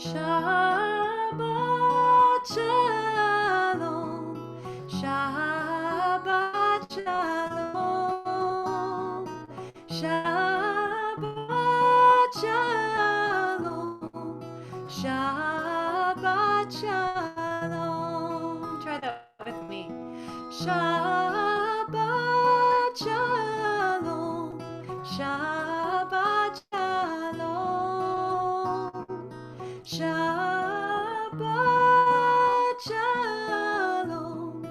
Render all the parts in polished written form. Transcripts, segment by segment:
Shabbat Shalom, Shabbat Shalom, Shabbat Shalom, Shabbat Shalom. Try that with me. Shabbat Shalom, Shabbat Shalom, Shabbat Shalom,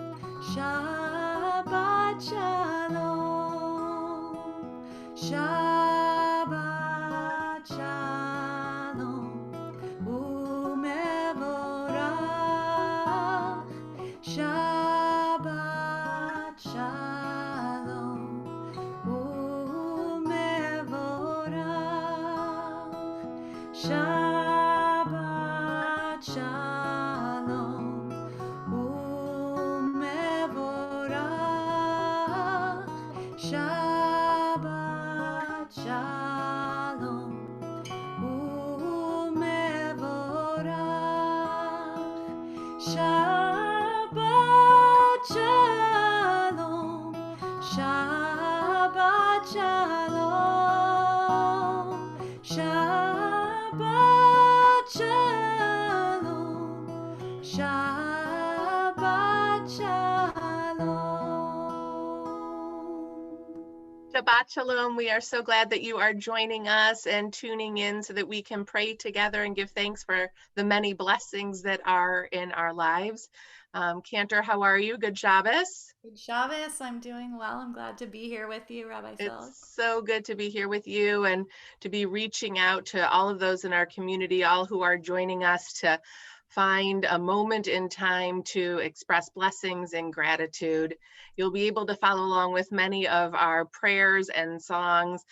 Shabbat Shalom, Shabbat Shalom, Umevorach, Shabbat Shalom, Umevorach, Shabbat Shalom, Umevorach, Shabbat Shalom, Umevorach, Shabbat Shalom, Shabbat Shalom, Shabbat Shalom, Shabbat Shalom. Shabbat Shalom. We are so glad that you are joining us and tuning in so that we can pray together and give thanks for the many blessings that are in our lives. Cantor, how are you? Good Shabbos. Good Shabbos. I'm doing well. I'm glad to be here with you, Rabbi Silk. It's so good to be here with you and to be reaching out to all of those in our community, all who are joining us to find a moment in time to express blessings and gratitude. You'll be able to follow along with many of our prayers and songs.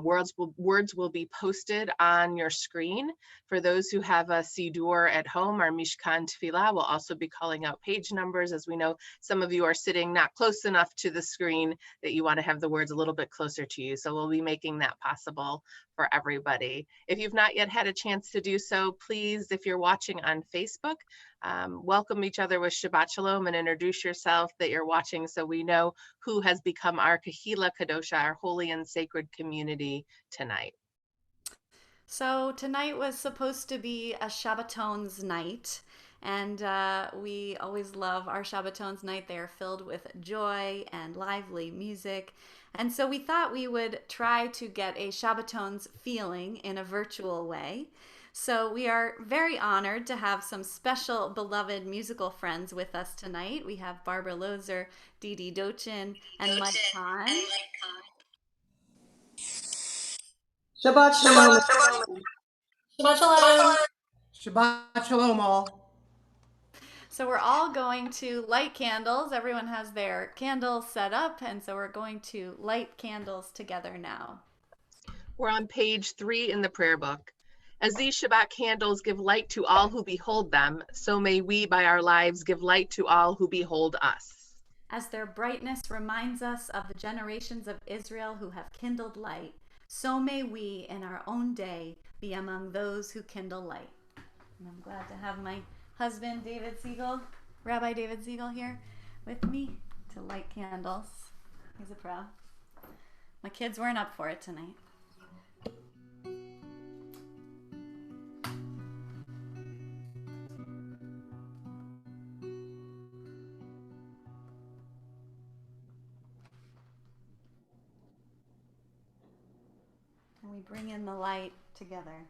Words will be posted on your screen. For those who have a Siddur at home, our Mishkan Tefillah will also be calling out page numbers, as we know some of you are sitting not close enough to the screen that you want to have the words a little bit closer to you. So we'll be making that possible for everybody. If you've not yet had a chance to do so, please, if you're watching on Facebook, welcome each other with Shabbat Shalom and introduce yourself that you're watching so we know who has become our Kahila Kadosha, our holy and sacred community tonight. So tonight was supposed to be a Shabbatones night, and we always love our Shabbatones night. They are filled with joy and lively music. And so we thought we would try to get a Shabbatones feeling in a virtual way. So we are very honored to have some special beloved musical friends with us tonight. We have Barbara Lozer, Didi Dochin, and Mike Kahn. Shabbat Shalom. Shabbat Shalom. Shabbat Shalom all. So we're all going to light candles. Everyone has their candles set up, and so we're going to light candles together now. We're on page 3 in the prayer book. As these Shabbat candles give light to all who behold them, so may we by our lives give light to all who behold us. As their brightness reminds us of the generations of Israel who have kindled light, so may we in our own day be among those who kindle light. And I'm glad to have my husband, David Siegel, Rabbi David Siegel, here with me to light candles. He's a pro. My kids weren't up for it tonight. And we bring in the light together.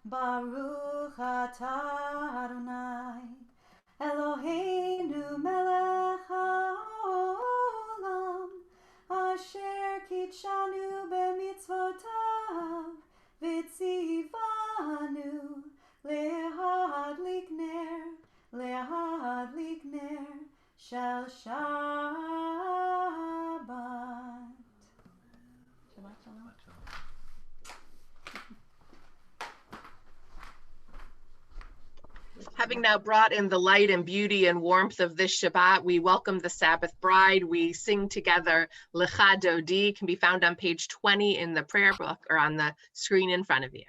Baruch atah Adonai, Eloheinu melech haolam, asher kitshanu b'mitzvotav, v'tzivanu lehadlik ner shel Shabbat. Shabbat shalom. Having now brought in the light and beauty and warmth of this Shabbat, we welcome the Sabbath bride. We sing together Lecha Dodi, can be found on page 20 in the prayer book or on the screen in front of you.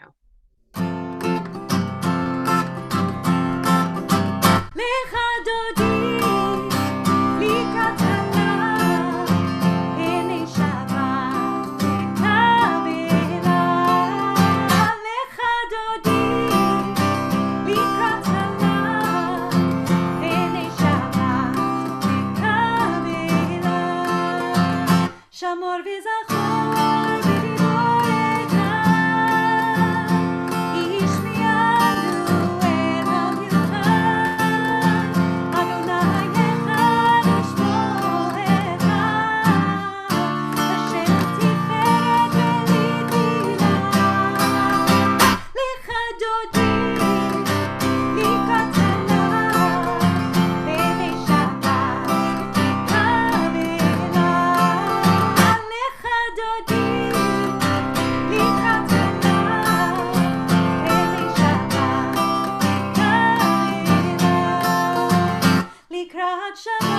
Shabbat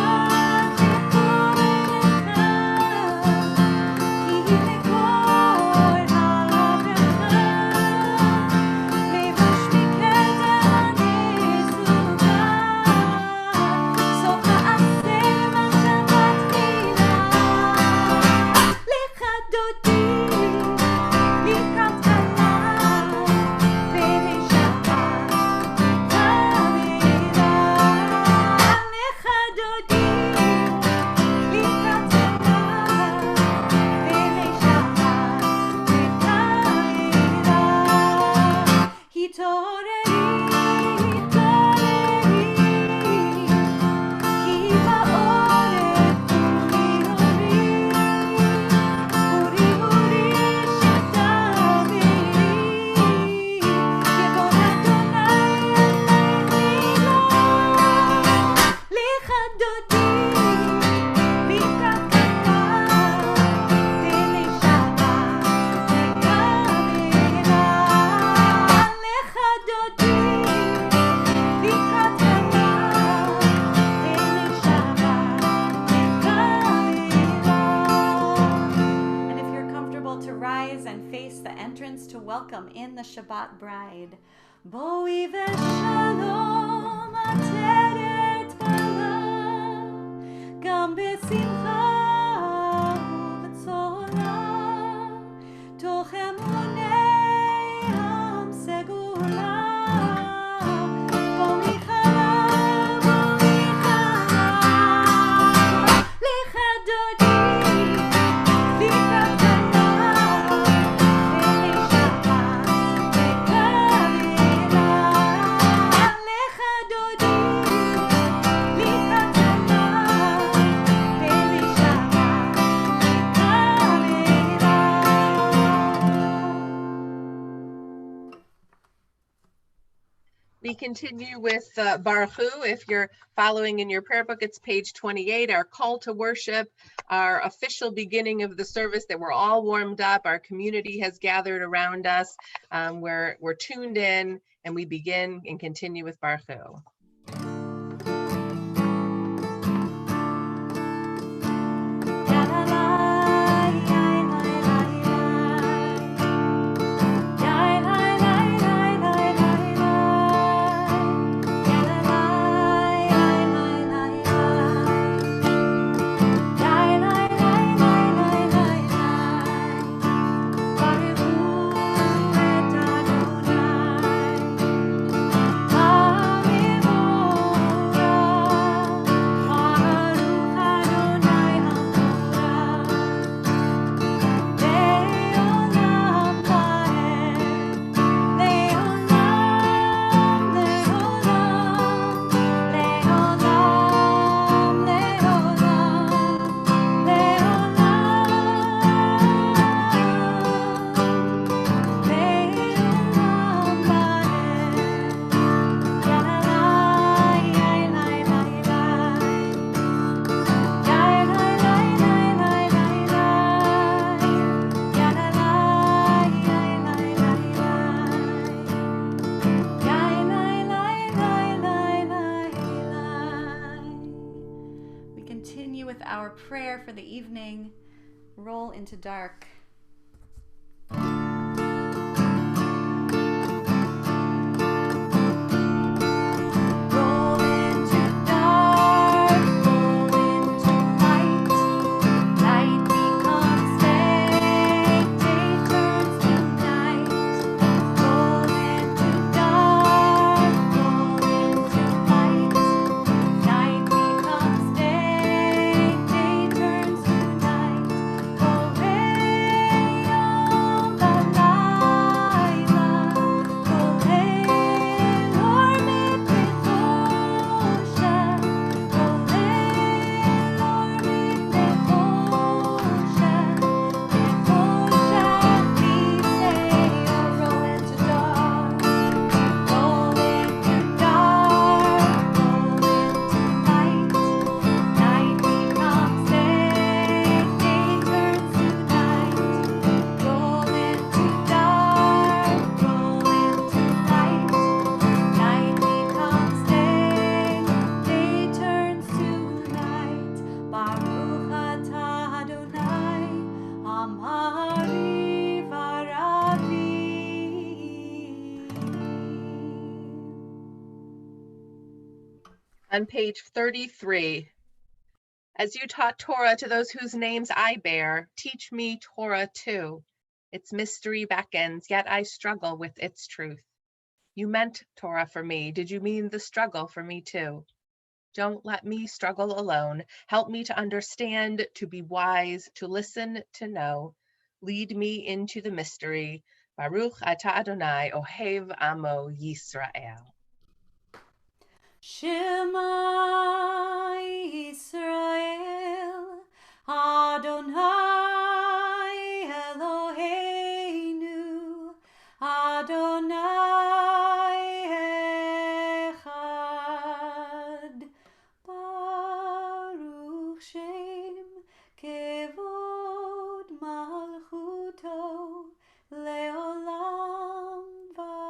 to welcome in the Shabbat bride. Boi v'shalom ateret bala, gam b'simcha u'b'tzola, toch emunei am segula. Boi chala, lecha dodi, We continue with Baruch Hu. If you're following in your prayer book, it's page 28, our call to worship, our official beginning of the service that we're all warmed up. Our community has gathered around us. We're tuned in, and we begin and continue with Baruch Hu. Our prayer for the evening, roll into dark. On page 33, as you taught Torah to those whose names I bear, teach me Torah too. Its mystery beckons, yet I struggle with its truth. You meant Torah for me. Did you mean the struggle for me too? Don't let me struggle alone. Help me to understand, to be wise, to listen, to know. Lead me into the mystery. Baruch atah Adonai, Ohev Amo Yisrael. Shema Yisrael, Adonai Eloheinu, Adonai Echad, Baruch Shem Kevod Malchuto Leolam Vaed.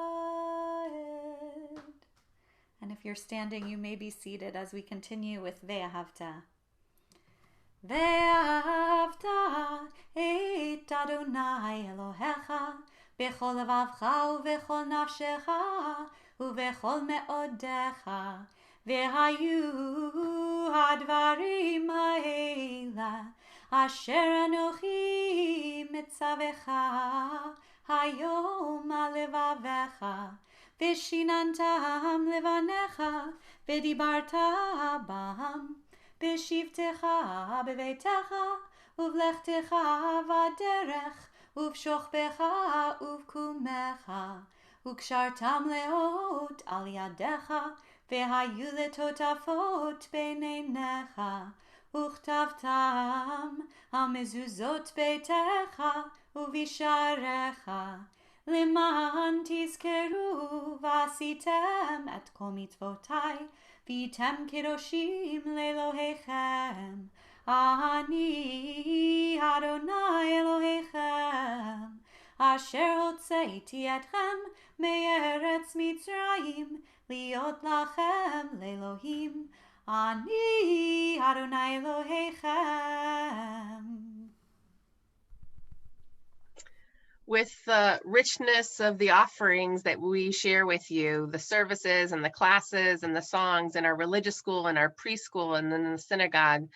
And if you're standing, you may be seated as we continue with Ve'ahavta. Ve'ahavta et Adonai Elohecha bechol levavcha uvechol nafshecha uvechol me'odecha ve'hayu hadvarim ha'ela asher anochi mitzavecha hayom alevavecha Vishinantam levanecha, v'dibarta bam, b'shivtecha b'veitecha, uvlechtecha v'derech, uvshochbecha uvkumecha, ukshartam leot al yadecha, v'hayu letotafot b'neinecha, uchtavtam hamezuzot beitecha, uvisharecha. Leman tizkeru v'asitem et kol mitzvotai v'yitem kedoshim le'Elohechem. Ani Adonai Elohechem asher hotzeiti etchem me'eretz Mitzrayim liot lachem le'Elohim. Ani Adonai Elohechem. With the richness of the offerings that we share with you, the services and the classes and the songs in our religious school and our preschool and then the synagogue,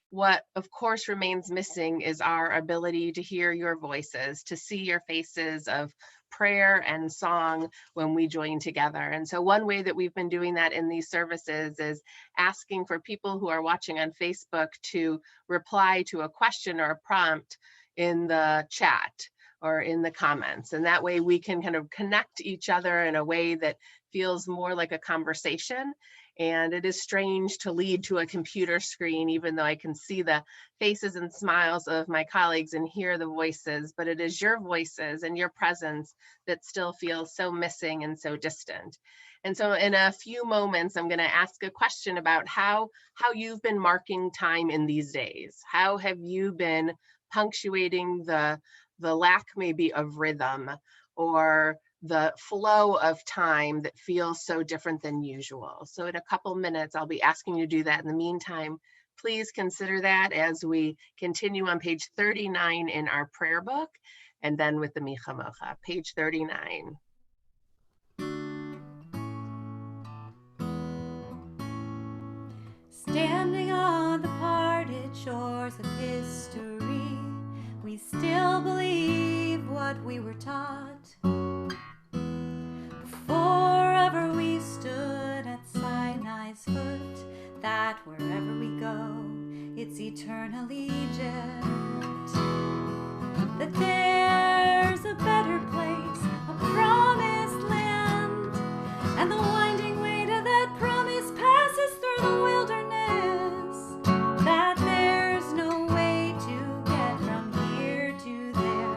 what of course remains missing is our ability to hear your voices, to see your faces of prayer and song when we join together. And so one way that we've been doing that in these services is asking for people who are watching on Facebook to reply to a question or a prompt in the chat or in the comments. And that way we can kind of connect each other in a way that feels more like a conversation. And it is strange to lead to a computer screen, even though I can see the faces and smiles of my colleagues and hear the voices, but it is your voices and your presence that still feels so missing and so distant. And so in a few moments, I'm going to ask a question about how you've been marking time in these days. How have you been punctuating the lack maybe of rhythm or the flow of time that feels so different than usual? So in a couple minutes, I'll be asking you to do that. In the meantime, please consider that as we continue on page 39 in our prayer book, and then with the Michamocha, page 39. Standing on the parted shores of history, we still believe what we were taught. Before ever we stood at Sinai's foot, that wherever we go, it's eternal Egypt. That there's a better place, a promised land, and the winding way to that promise passes through the wilderness. That there's no way to get from here to there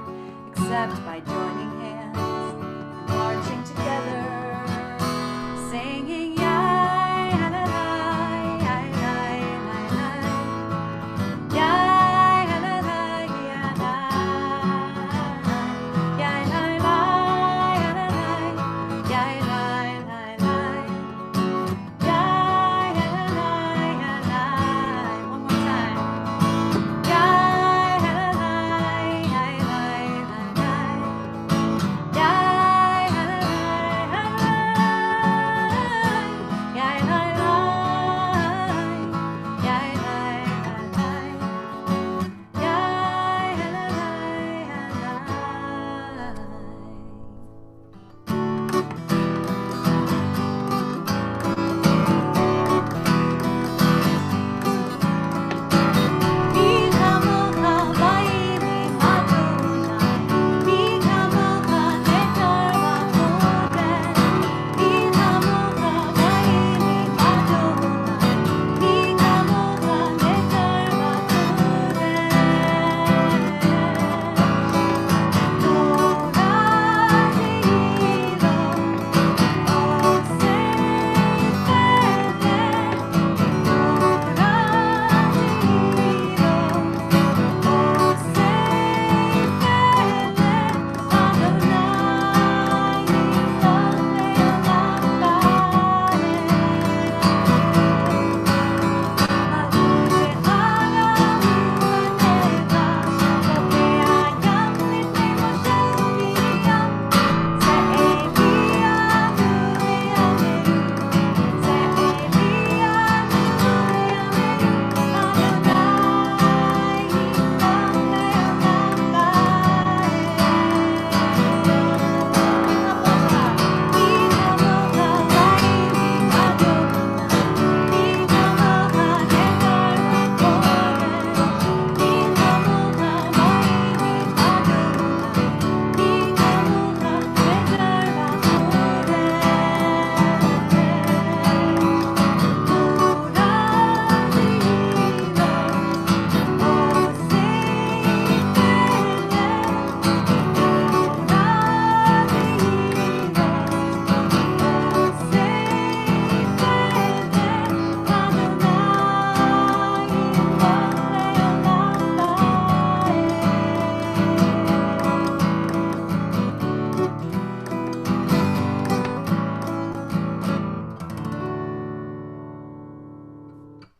except by joining hands and marching together, singing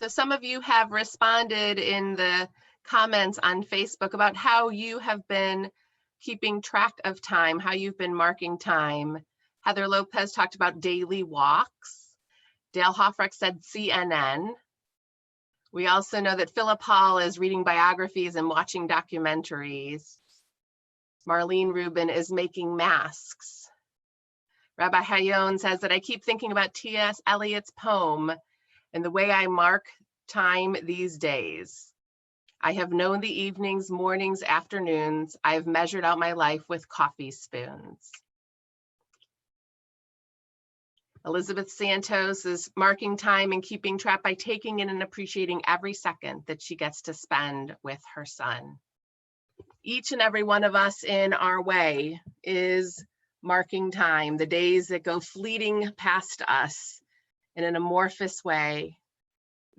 So some of you have responded in the comments on Facebook about how you have been keeping track of time, how you've been marking time. Heather Lopez talked about daily walks. Dale Hoffreck said CNN. We also know that Philip Hall is reading biographies and watching documentaries. Marlene Rubin is making masks. Rabbi Hayon says that I keep thinking about T.S. Eliot's poem and the way I mark time these days. I have known the evenings, mornings, afternoons. I have measured out my life with coffee spoons. Elizabeth Santos is marking time and keeping track by taking in and appreciating every second that she gets to spend with her son. Each and every one of us in our way is marking time, the days that go fleeting past us in an amorphous way.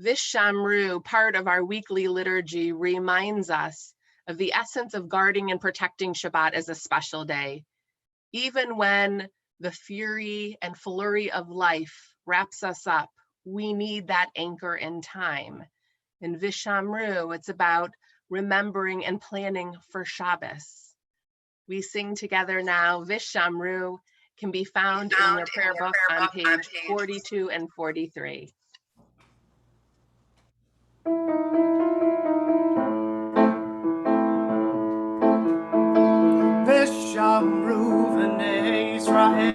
Vishamru, part of our weekly liturgy, reminds us of the essence of guarding and protecting Shabbat as a special day. Even when the fury and flurry of life wraps us up, we need that anchor in time. In Vishamru, it's about remembering and planning for Shabbos. We sing together now. Vishamru can be found in your prayer book on page 42 and 43. ושמרו בני ישראל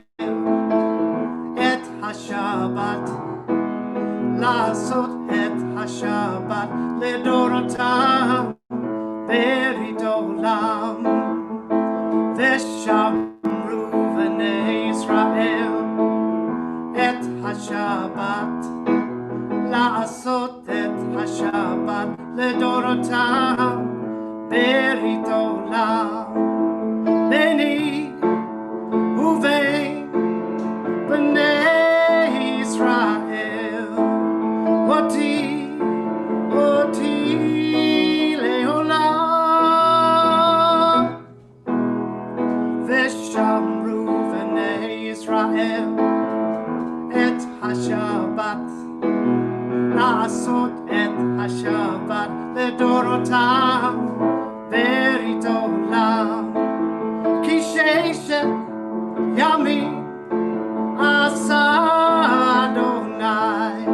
את השבת, לעשות את השבת לדורותם ברית עולם. ושמרו בני ישראל את השבת, לעשות את השבת לדורותם ברית עולם. ביני ובין בני ישראל, אותי לעולם. ושמרו בני ישראל את השבת, לעשות את השבת לדורותם ברית עולם. כי ששת ימים עשה אדוני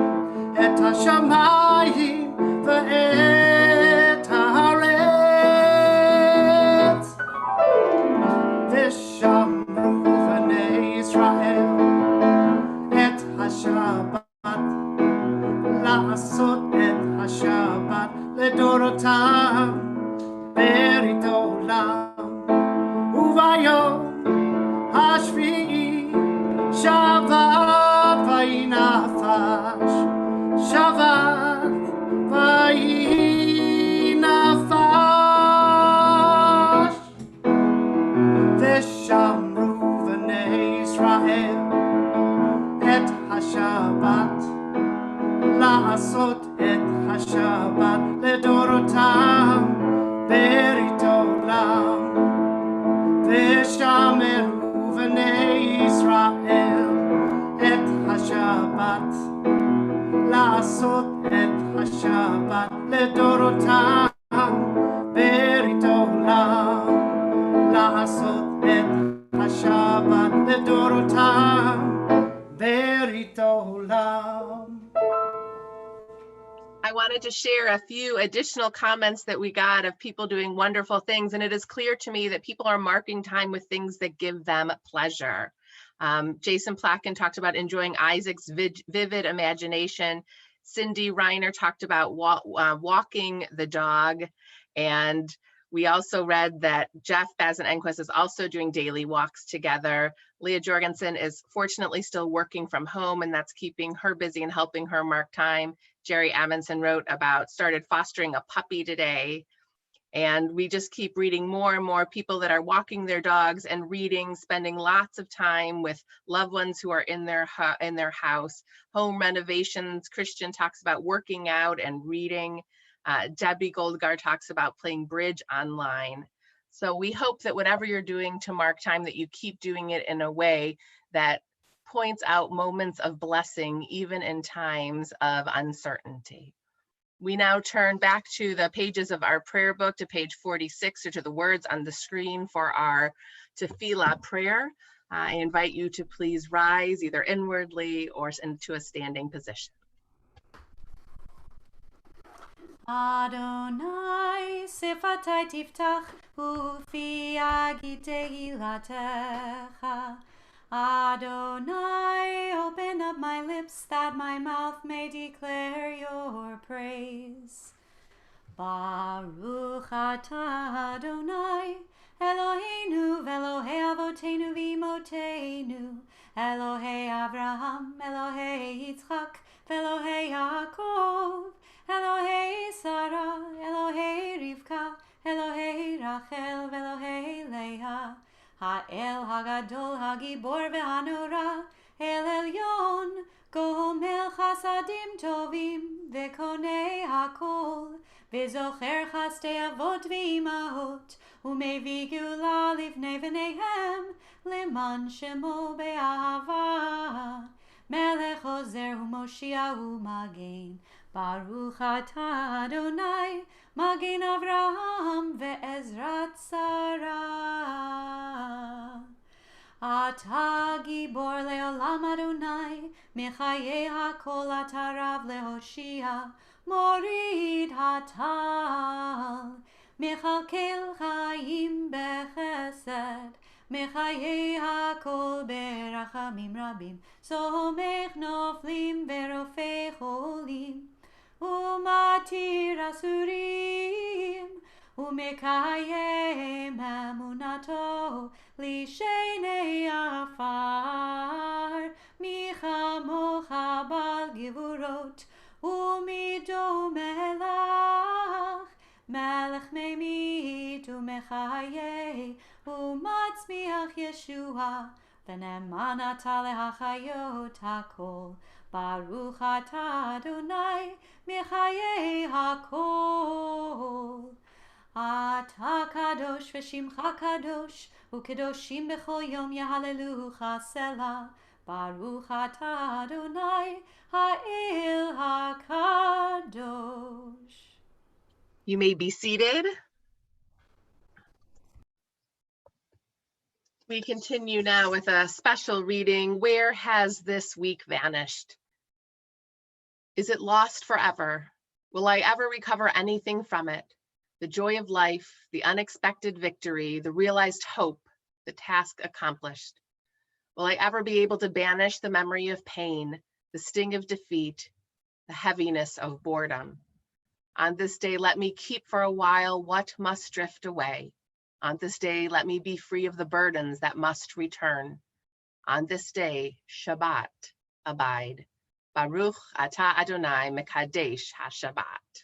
את השמיים ואת הארץ. ושמרו בני ישראל את השבת, לעשות את השבת לדורותם ברית עולם. וביום השביעי שבת ויהי נפש, שבת ויהי נפש. ושמרו בני ישראל את השבת, לעשות את השבת לדורותם ברית עולם. ושמרו בני ישראל את השבת, לעשות את השבת לדורותם ברית עולם. לעשות את השבת לדורותם ברית עולם. I wanted to share a few additional comments that we got of people doing wonderful things. And it is clear to me that people are marking time with things that give them pleasure. Jason Plotkin talked about enjoying Isaac's vivid imagination. Cindy Reiner talked about walking the dog. And we also read that Jeff Bazin-Enquist is also doing daily walks together. Leah Jorgensen is fortunately still working from home, and that's keeping her busy and helping her mark time. Jerry Amundsen wrote about started fostering a puppy today. And we just keep reading more and more people that are walking their dogs and reading, spending lots of time with loved ones who are in their house. Home renovations, Christian talks about working out and reading. Debbie Goldgar talks about playing bridge online. So we hope that whatever you're doing to mark time, that you keep doing it in a way that points out moments of blessing, even in times of uncertainty. We now turn back to the pages of our prayer book, to page 46, or to the words on the screen for our tefillah prayer. I invite you to please rise either inwardly or into a standing position. Adonai sifatai tiftach ufi agid tehilatecha. Adonai, open up my lips that my mouth may declare your praise. Baruch atah Adonai, Eloheinu v'Elohei avotenu v'imotenu, Elohei Avraham, Elohei Yitzchak, v'Elohei Yaakov, Elohei Sarah, Elohei Rivka, Elohei Rachel, v'Elohei Leah, Ha'el Hagadol Hagibor v'Hanora, El Elyon, Gomel Chasadim Tovim, v'Konei Hakol, וזוכר חסדי אבות ואימהות, ומביא גאולה לבני בניהם, למען שמו באהבה. מלך עוזר ומושיע ומגן, ברוך אתה אדוני, מגן אברהם ועזרת שרה. אתה גיבור לעולם אדוני, מחיי הכל אתה רב להושיע, מוריד הטל, מכלכל חיים בחסד, מחיי הכל ברחמים רבים, סומך נופלים ורופא חולים, ומתיר אסורים, ומקיים אמונתו לשני עפר, מי כמוך בעל גבורות, ומדומה לך, מלך ממית ומחיה, ומצמיח ישועה, ונאמן אתה להחיות הכל. ברוך אתה אדוני, מחיי הכל. אתה קדוש ושמך קדוש, וקדושים בכל יום יהללוך סלה. ברוך אתה אדוני, האל הקדוש. You may be seated. We continue now with a special reading. Where has this week vanished? Is it lost forever? Will I ever recover anything from it? The joy of life, the unexpected victory, the realized hope, the task accomplished. Will I ever be able to banish the memory of pain, the sting of defeat, the heaviness of boredom? On this day, let me keep for a while what must drift away. On this day, let me be free of the burdens that must return. On this day, Shabbat, abide. Baruch atah Adonai mekadesh ha-Shabbat.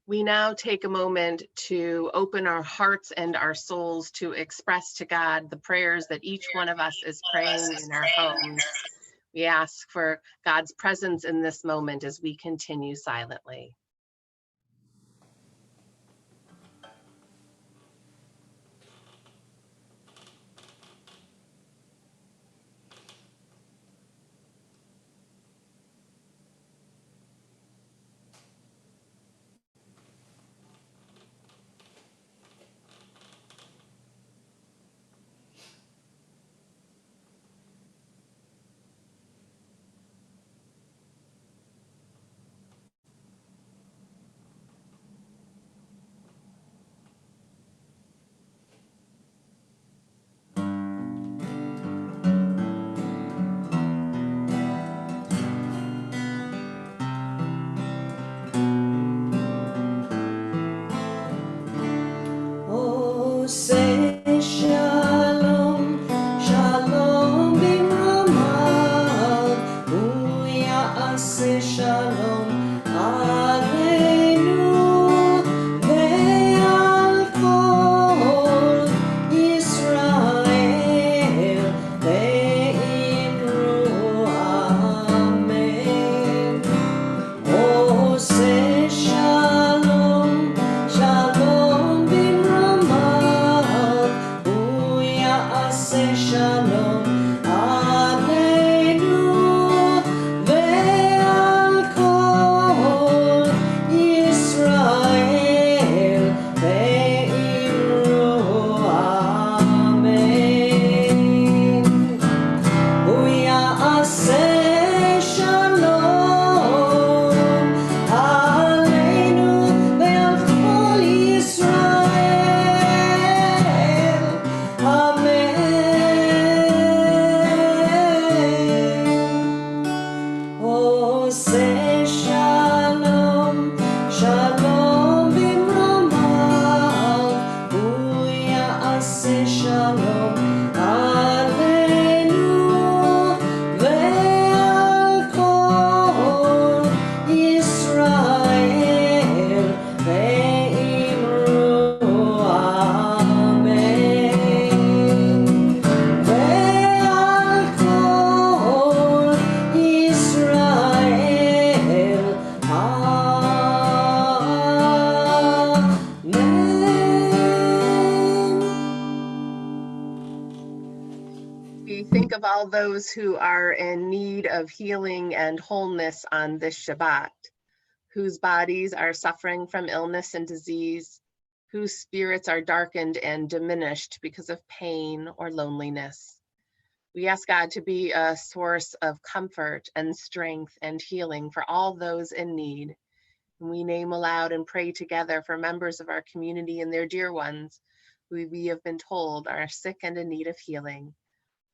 We now take a moment to open our hearts and our souls to express to God the prayers that each one of us is praying in our homes. We ask for God's presence in this moment as we continue silently. all those who are in need of healing and wholeness on this Shabbat, whose bodies are suffering from illness and disease, whose spirits are darkened and diminished because of pain or loneliness. We ask God to be a source of comfort and strength and healing for all those in need. And we name aloud and pray together for members of our community and their dear ones who we have been told are sick and in need of healing.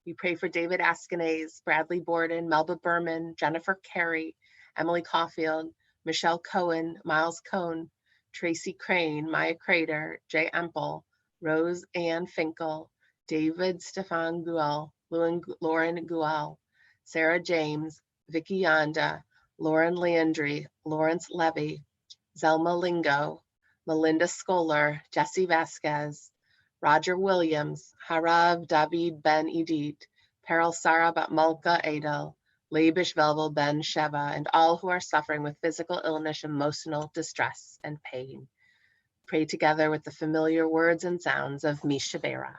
We pray for David Askenaz, Bradley Borden, Melba Berman, Jennifer Carey, Emily Caulfield, Michelle Cohen, Miles Cohn, Tracy Crane, Maya Crater, Jay Empel, Rose Ann Finkel, David Stefan Guel, Lauren Guel, Sarah James, Vicky Yonda, Lauren Landry, Lawrence Levy, Zelma Lingo, Melinda Scholar, Jesse Vasquez, Roger Williams, Harav David Ben Edit, Peril Sarah Batmalka Adel, Labish Velvel Ben Sheva, and all who are suffering with physical illness, emotional distress, and pain. Pray together with the familiar words and sounds of Mishabera.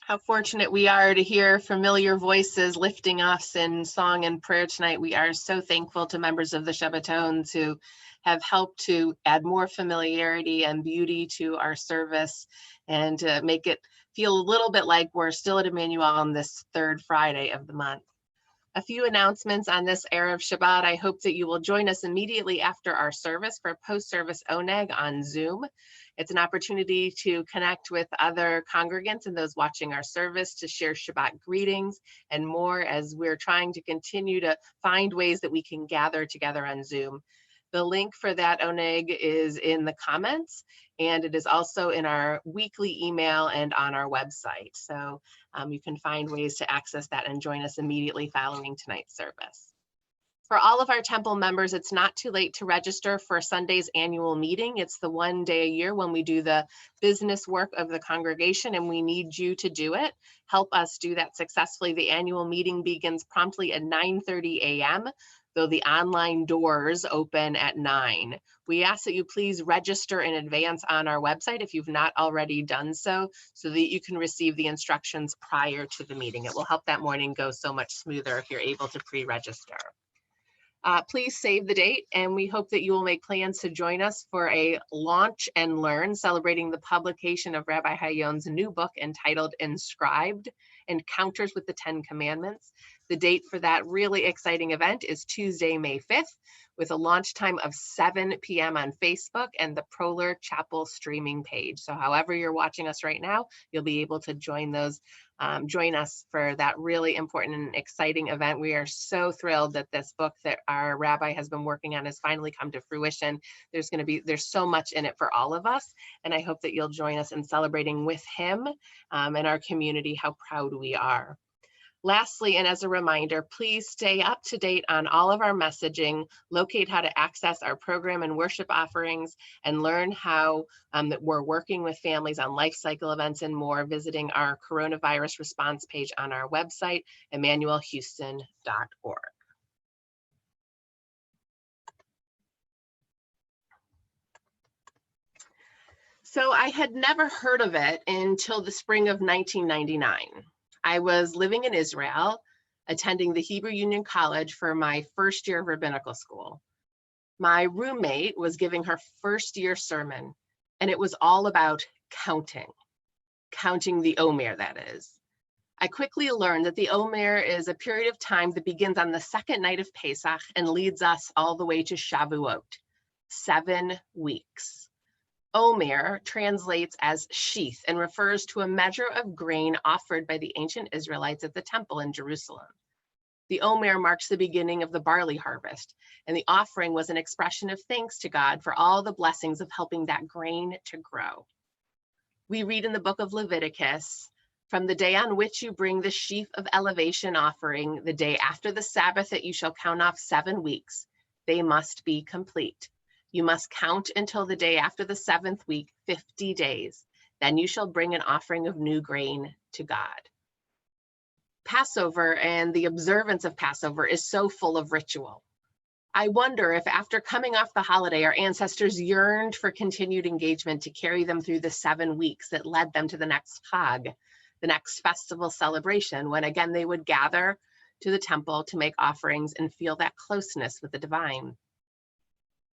How fortunate we are to hear familiar voices lifting us in song and prayer tonight. We are so thankful to members of the Shabbatones who have helped to add more familiarity and beauty to our service and to make it feel a little bit like we're still at Emanu on this third Friday of the month. A few announcements on this Erev Shabbat. I hope that you will join us immediately after our service for post-service oneg on Zoom. It's an opportunity to connect with other congregants and those watching our service, to share Shabbat greetings and more as we're trying to continue to find ways that we can gather together on Zoom. The link for that oneg is in the comments, and it is also in our weekly email and on our website. So you can find ways to access that and join us immediately following tonight's service. For all of our temple members, it's not too late to register for Sunday's annual meeting. It's the one day a year when we do the business work of the congregation, and we need you to do it. Help us do that successfully. The annual meeting begins promptly at 9:30 a.m., though the online doors open at 9. We ask that you please register in advance on our website if you've not already done so that you can receive the instructions prior to the meeting. It will help that morning go so much smoother if you're able to pre-register. Please save the date, and we hope that you will make plans to join us for a launch and learn celebrating the publication of Rabbi Hayon's new book entitled Inscribed: Encounters with the Ten Commandments. The date for that really exciting event is Tuesday, May 5th, with a launch time of 7 p.m. on Facebook and the Proler Chapel streaming page. So however you're watching us right now, you'll be able to join us for that really important and exciting event. We are so thrilled that this book that our rabbi has been working on has finally come to fruition. There's so much in it for all of us, and I hope that you'll join us in celebrating with him and our community how proud we are. Lastly, and as a reminder, please stay up to date on all of our messaging, locate how to access our program and worship offerings, and learn how that we're working with families on life cycle events and more, visiting our coronavirus response page on our website, emmanuelhouston.org. So I had never heard of it until the spring of 1999. I was living in Israel, attending the Hebrew Union College for my first year of rabbinical school. My roommate was giving her first year sermon, and it was all about counting the Omer, that is. I quickly learned that the Omer is a period of time that begins on the second night of Pesach and leads us all the way to Shavuot, 7 weeks. Omer translates as sheath and refers to a measure of grain offered by the ancient Israelites at the temple in Jerusalem. The Omer marks the beginning of the barley harvest, and the offering was an expression of thanks to God for all the blessings of helping that grain to grow. We read in the book of Leviticus, from the day on which you bring the sheaf of elevation offering, the day after the Sabbath that you shall count off 7 weeks, they must be complete. You must count until the day after the 7th week, 50 days. Then you shall bring an offering of new grain to God. Passover and the observance of Passover is so full of ritual. I wonder if after coming off the holiday, our ancestors yearned for continued engagement to carry them through the 7 weeks that led them to the next Chag, the next festival celebration, when again they would gather to the temple to make offerings and feel that closeness with the divine.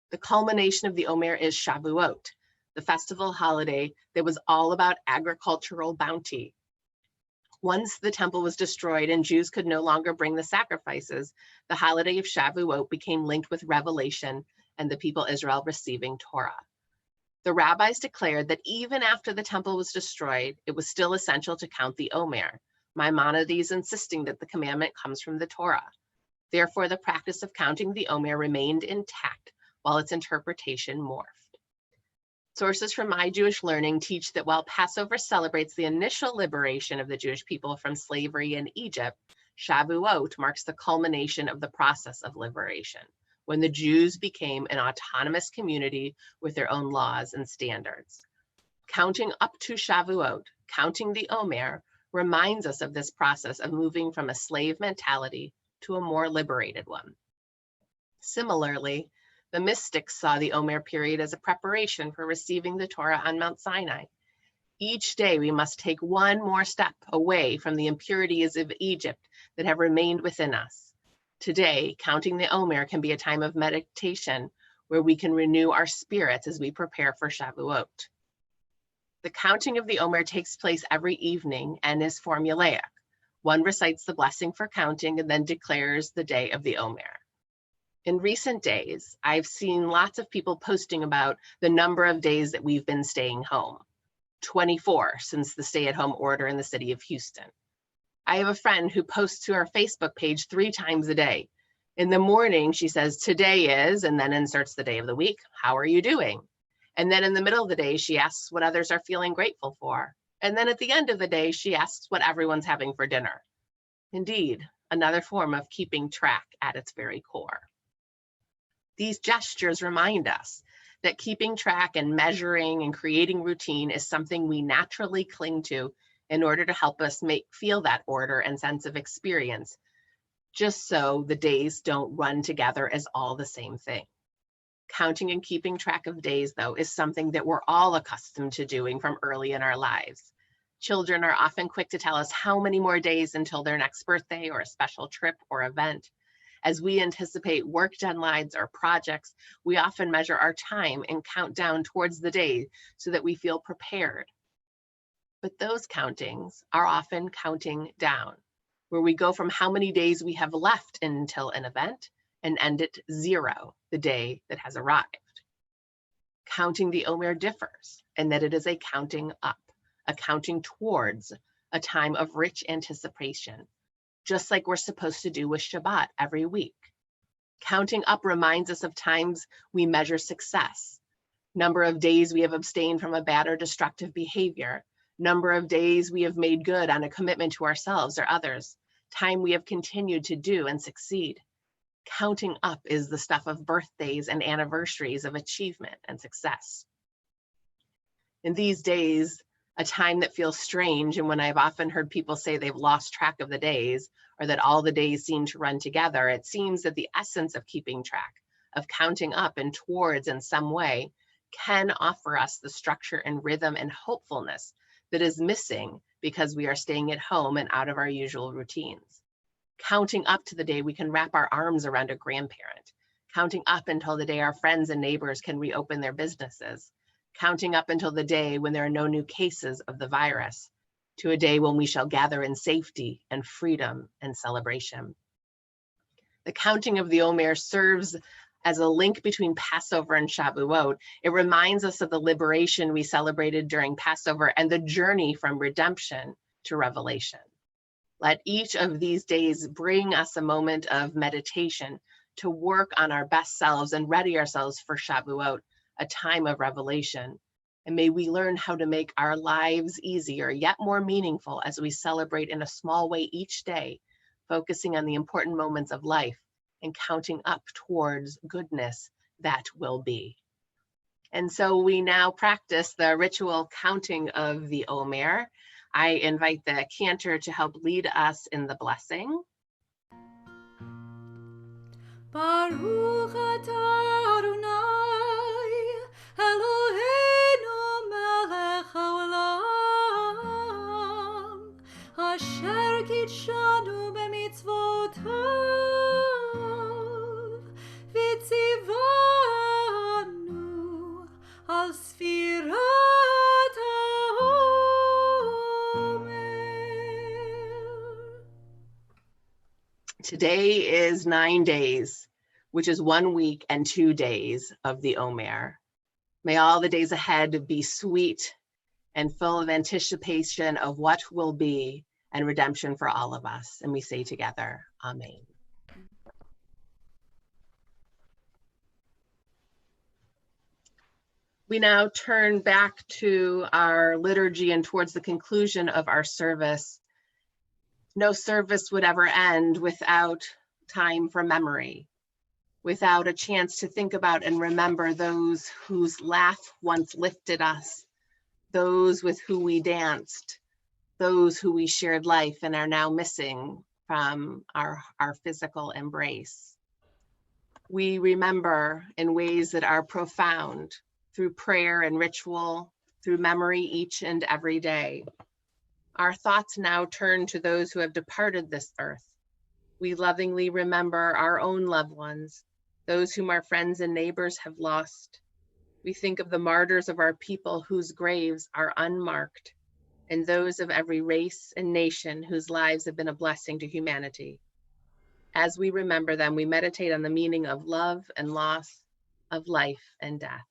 The culmination of the Omer is Shavuot, the festival holiday that was all about agricultural bounty. Once the temple was destroyed and Jews could no longer bring the sacrifices, the holiday of Shavuot became linked with revelation and the people Israel receiving Torah. The rabbis declared that even after the temple was destroyed, it was still essential to count the Omer, Maimonides insisting that the commandment comes from the Torah. Therefore, the practice of counting the Omer remained intact, while its interpretation morphed. Sources from my Jewish learning teach that while Passover celebrates the initial liberation of the Jewish people from slavery in Egypt, Shavuot marks the culmination of the process of liberation, when the Jews became an autonomous community with their own laws and standards. Counting up to Shavuot, counting the Omer, reminds us of this process of moving from a slave mentality to a more liberated one. Similarly, the mystics saw the Omer period as a preparation for receiving the Torah on Mount Sinai. Each day we must take one more step away from the impurities of Egypt that have remained within us. Today, counting the Omer can be a time of meditation where we can renew our spirits as we prepare for Shavuot. The counting of the Omer takes place every evening and is formulaic. One recites the blessing for counting and then declares the day of the Omer. In recent days, I've seen lots of people posting about the number of days that we've been staying home, 24 since the stay-at-home order in the city of Houston. I have a friend who posts to her Facebook page 3 times a day. In the morning, she says, today is, and then inserts the day of the week. How are you doing? And then in the middle of the day, she asks what others are feeling grateful for. And then at the end of the day, she asks what everyone's having for dinner. Indeed, another form of keeping track at its very core. These gestures remind us that keeping track and measuring and creating routine is something we naturally cling to in order to help us feel that order and sense of experience, just so the days don't run together as all the same thing. Counting and keeping track of days, though, is something that we're all accustomed to doing from early in our lives. Children are often quick to tell us how many more days until their next birthday or a special trip or event. As we anticipate work deadlines or projects, we often measure our time and count down towards the day so that we feel prepared. But those countings are often counting down, where we go from how many days we have left until an event and end at 0, the day that has arrived. Counting the Omer differs in that it is a counting up, a counting towards a time of rich anticipation, just like we're supposed to do with Shabbat every week. Counting up reminds us of times we measure success, number of days we have abstained from a bad or destructive behavior, number of days we have made good on a commitment to ourselves or others, time we have continued to do and succeed. Counting up is the stuff of birthdays and anniversaries of achievement and success. In these days, a time that feels strange, and when I've often heard people say they've lost track of the days, or that all the days seem to run together, it seems that the essence of keeping track, of counting up and towards in some way, can offer us the structure and rhythm and hopefulness that is missing because we are staying at home and out of our usual routines. Counting up to the day we can wrap our arms around a grandparent, counting up until the day our friends and neighbors can reopen their businesses, counting up until the day when there are no new cases of the virus, to a day when we shall gather in safety and freedom and celebration. The counting of the Omer serves as a link between Passover and Shavuot. It reminds us of the liberation we celebrated during Passover and the journey from redemption to revelation. Let each of these days bring us a moment of meditation to work on our best selves and ready ourselves for Shavuot, a time of revelation. And may we learn how to make our lives easier, yet more meaningful as we celebrate in a small way each day, focusing on the important moments of life and counting up towards goodness that will be. And so we now practice the ritual counting of the Omer. I invite the cantor to help lead us in the blessing. Baruch atah Adonai Eloheinu melech haolam asher kitshanu b'mitzvotav v'tzivanu al sfirat haomer. Today is 9 days, which is 1 week and 2 days of the Omer. May all the days ahead be sweet and full of anticipation of what will be and redemption for all of us. And we say together, Amen. We now turn back to our liturgy and towards the conclusion of our service. No service would ever end without time for memory, without a chance to think about and remember those whose laugh once lifted us, those with who we danced, those who we shared life and are now missing from our physical embrace. We remember in ways that are profound, through prayer and ritual, through memory each and every day. Our thoughts now turn to those who have departed this earth. We lovingly remember our own loved ones, those whom our friends and neighbors have lost. We think of the martyrs of our people whose graves are unmarked, and those of every race and nation whose lives have been a blessing to humanity. As we remember them, we meditate on the meaning of love and loss, of life and death.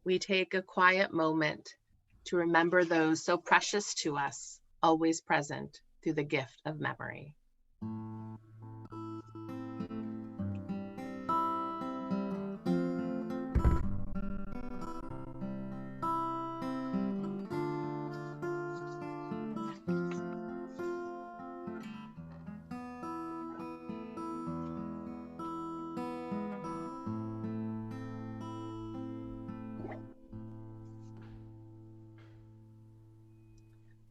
We take a quiet moment to remember those so precious to us, always present through the gift of memory.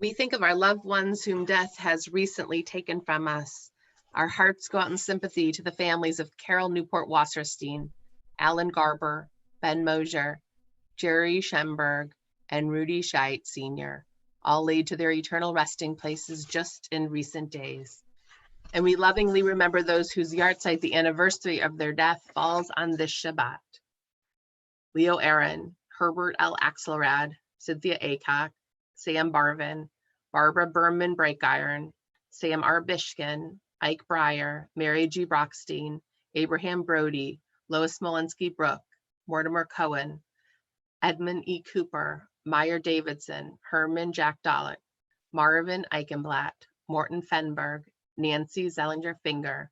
We think of our loved ones whom death has recently taken from us. Our hearts go out in sympathy to the families of Carol Newport Wasserstein, Alan Garber, Ben Mosier, Jerry Schemberg, and Rudy Scheidt Sr., all laid to their eternal resting places just in recent days. And we lovingly remember those whose yahrzeit, the anniversary of their death, falls on this Shabbat. Leo Aaron, Herbert L. Axelrad, Cynthia Aycock, Sam Barvin, Barbara Berman Breakiron, Sam R. Bishkin, Ike Breyer, Mary G. Brockstein, Abraham Brody, Lois Smolinski Brook, Mortimer Cohen, Edmund E. Cooper, Meyer Davidson, Herman Jack Dollick, Marvin Eichenblatt, Morton Fenberg, Nancy Zellinger Finger,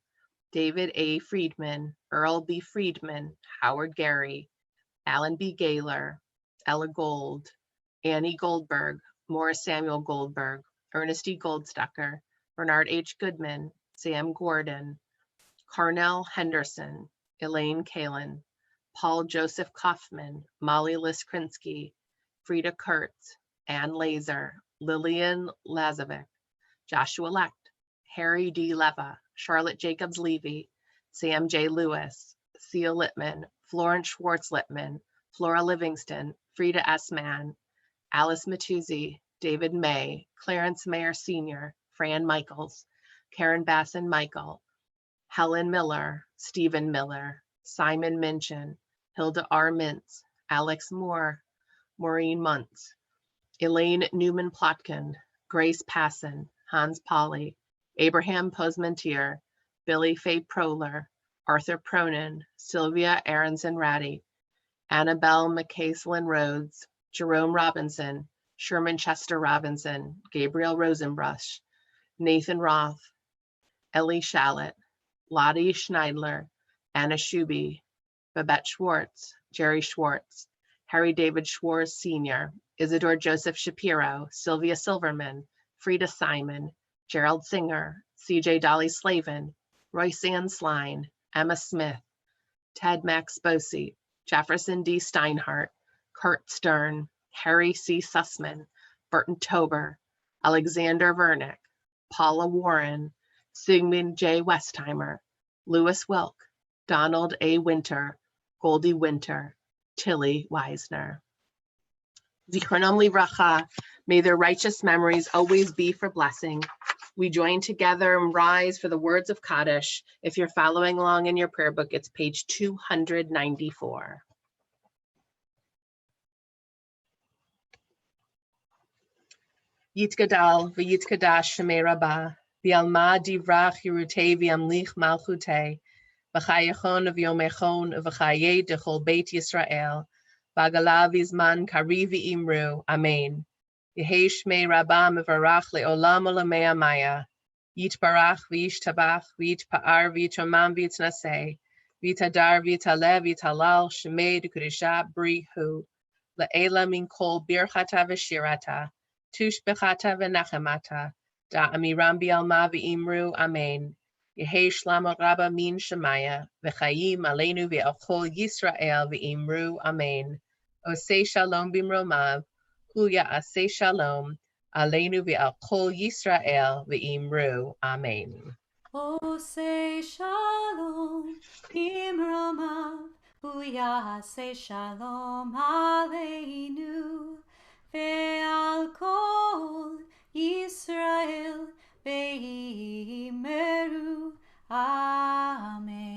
David A. Friedman, Earl B. Friedman, Howard Gary, Alan B. Gaylor, Ella Gold, Annie Goldberg, Morris Samuel Goldberg, Ernest E. Goldstucker, Bernard H. Goodman, Sam Gordon, Carnell Henderson, Elaine Kalin, Paul Joseph Kaufman, Molly Liskrinsky, Frida Kurtz, Ann Laser, Lillian Lazovic, Joshua Lecht, Harry D. Leva, Charlotte Jacobs Levy, Sam J. Lewis, Thea Littman, Florence Schwartz Littman, Flora Livingston, Frida S. Mann, Alice Matuzzi, David May, Clarence Mayer Sr., Fran Michaels, Karen Basson Michael, Helen Miller, Stephen Miller, Simon Minchin, Hilda R. Mintz, Alex Moore, Maureen Muntz, Elaine Newman Plotkin, Grace Passon, Hans Polly, Abraham Posmentier, Billy Faye Proler, Arthur Pronin, Sylvia Aronson Ratty, Annabelle McCaslin Rhodes, Jerome Robinson, Sherman Chester Robinson, Gabriel Rosenbrush, Nathan Roth, Ellie Shallett, Lottie Schneidler, Anna Schuby, Babette Schwartz, Jerry Schwartz, Harry David Schwartz Sr., Isidore Joseph Shapiro, Sylvia Silverman, Frida Simon, Gerald Singer, CJ Dolly Slavin, Royce Ann Sline, Emma Smith, Ted Max Bosi, Jefferson D. Steinhardt, Kurt Stern, Harry C. Sussman, Burton Tober, Alexander Vernick, Paula Warren, Sigmund J. Westheimer, Louis Wilk, Donald A. Winter, Goldie Winter, Tilly Weisner. Zichronam livracha, may their righteous memories always be for blessing. We join together and rise for the words of Kaddish. If you're following along in your prayer book, it's page 294. Yitgadal v'yitkadash shemei rabbah, v'alma divrach yerutei v'yamlich malchutei, v'chayachon v'yomechon v'chayei dechol beit Yisrael, v'agala v'zman kari v'imru, amen. Yehei shmei rabbah mevarach le'olam olamei amaya, yitbarach v'yishtabach v'yitpa'ar v'yitomam v'yitnaseh, v'yitadar v'yitaleh v'yitalal shemei d'kudisha brihu, le'ela min kol birchata v'shirata, Tushbechata v'nachemata, da amiram bi'alma v'imru, amen. Yehei shlama rabba min shemaya, v'chayim aleinu v'alchol Yisrael v'imru, amen. Osei shalom bimromav, hu ya'aseh shalom, aleinu v'alchol Yisrael v'imru, amen. Osei shalom bimromav, hu ya'aseh shalom aleinu. Ve'al kol Yisrael ve'imeru. Amen.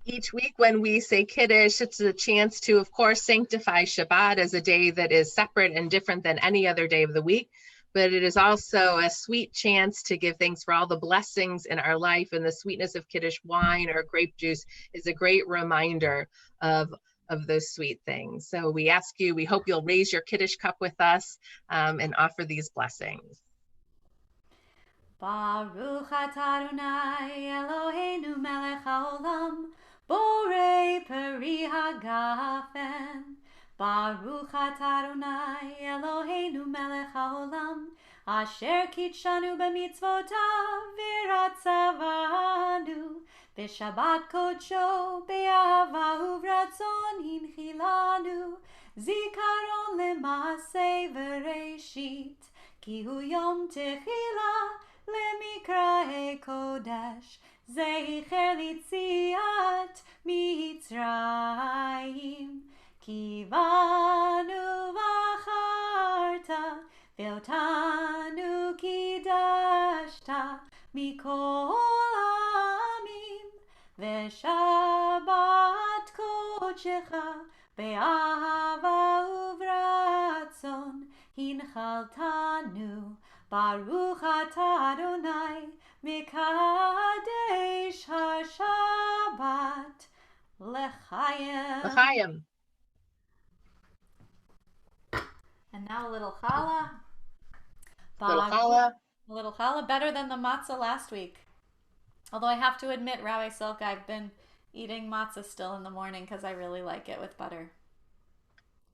Each week when we say Kiddush, it's a chance to, of course, sanctify Shabbat as a day that is separate and different than any other day of the week. But it is also a sweet chance to give thanks for all the blessings in our life, and the sweetness of Kiddush wine or grape juice is a great reminder of those sweet things. So we ask you, we hope you'll raise your Kiddush cup with us and offer these blessings. Baruch atah Adonai Eloheinu melech haolam, borei peri hagafen. Baruch atah Adonai Eloheinu melech haolam, asher kitshanu b'mitzvotav v'ratzavanu, b'shabbat kodsho be'ahava uvratzon hinchilanu, זיכרון למעשה וראשית, כי הוא יום תחילה למקראי קודש, זכר ליציאת מצרים. כי בנו בחרת ואותנו קידשת מכל העמים, ושבת קודשך באהבה וברצון הנחלתנו. ברוך אתה אדוני מקדש השבת לחיים. L'chaim. And now a little challah. Little challah. A little challah, better than the matzah last week. Although I have to admit, Rabbi Silk, I've been eating matzah still in the morning because I really like it with butter.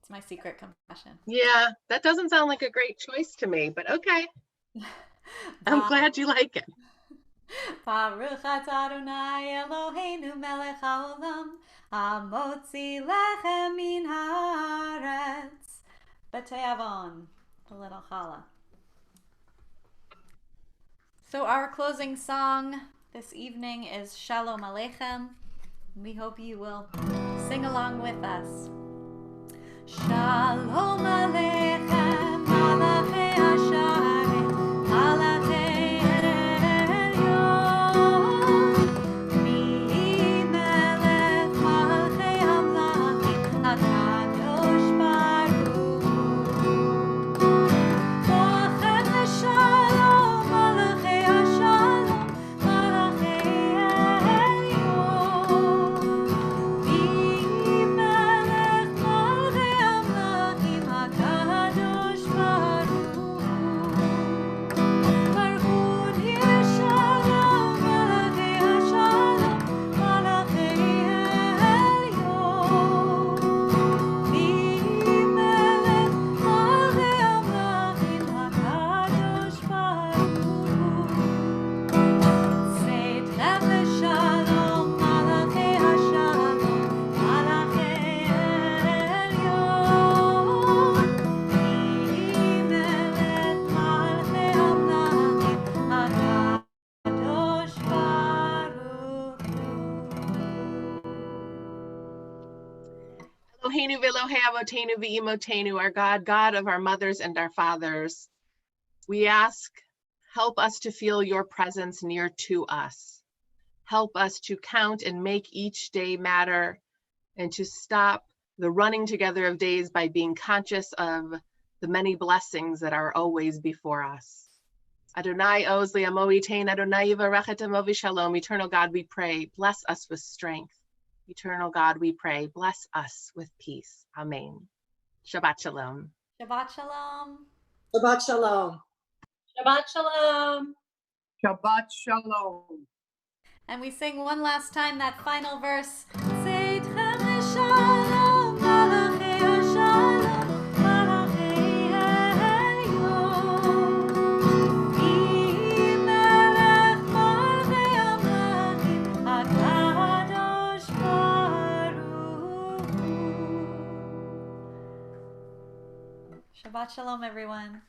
It's my secret confession. Yeah, that doesn't sound like a great choice to me, but okay. I'm glad you like it. Baruch atah Adonai Eloheinu melech haolam, hamotzi lechem min haaretz b'te'avon. A little challah. So our closing song this evening is Shalom Aleichem. We hope you will sing along with us. Shalom Aleichem, Malachei Hasharet, Malachei Elyon, Melech Malchei Hamlachim, HaKadosh Baruch Hu. Bochem Shalom, Malachei Hashalom, Malachei Elyon, Melech Malchei Hamlachim, HaKadosh Baruch Hu. Baruch Hu Shalom, Malachei Hashalom, Malachei Elyon, Melech Malchei Hamlachim, HaKadosh Baruch Hu. Say Tefillah Shalom, Malachei Hashalom, Malachei Elyon, Melech Malchei Hamlachim, HaKadosh Baruch Hu. Eloheinu v'Elohei avotenu v'imotenu, our God, God of our mothers and our fathers. We ask, help us to feel your presence near to us. Help us to count and make each day matter, and to stop the running together of days by being conscious of the many blessings that are always before us. Adonai oz li'amo yitain, Adonai yivarech et amo v'shalom. Eternal God, we pray, bless us with strength. Eternal God, we pray, bless us with peace. Amen. Shabbat shalom. Shabbat Shalom. Shabbat Shalom. Shabbat Shalom. Shabbat Shalom. And we sing one last time that final verse. Seitchem Shalom, Malachei Hashalom, Malachei Elyon, Melech Malchei Hamlachim, HaKadosh Baruch Hu. Shabbat Shalom, everyone.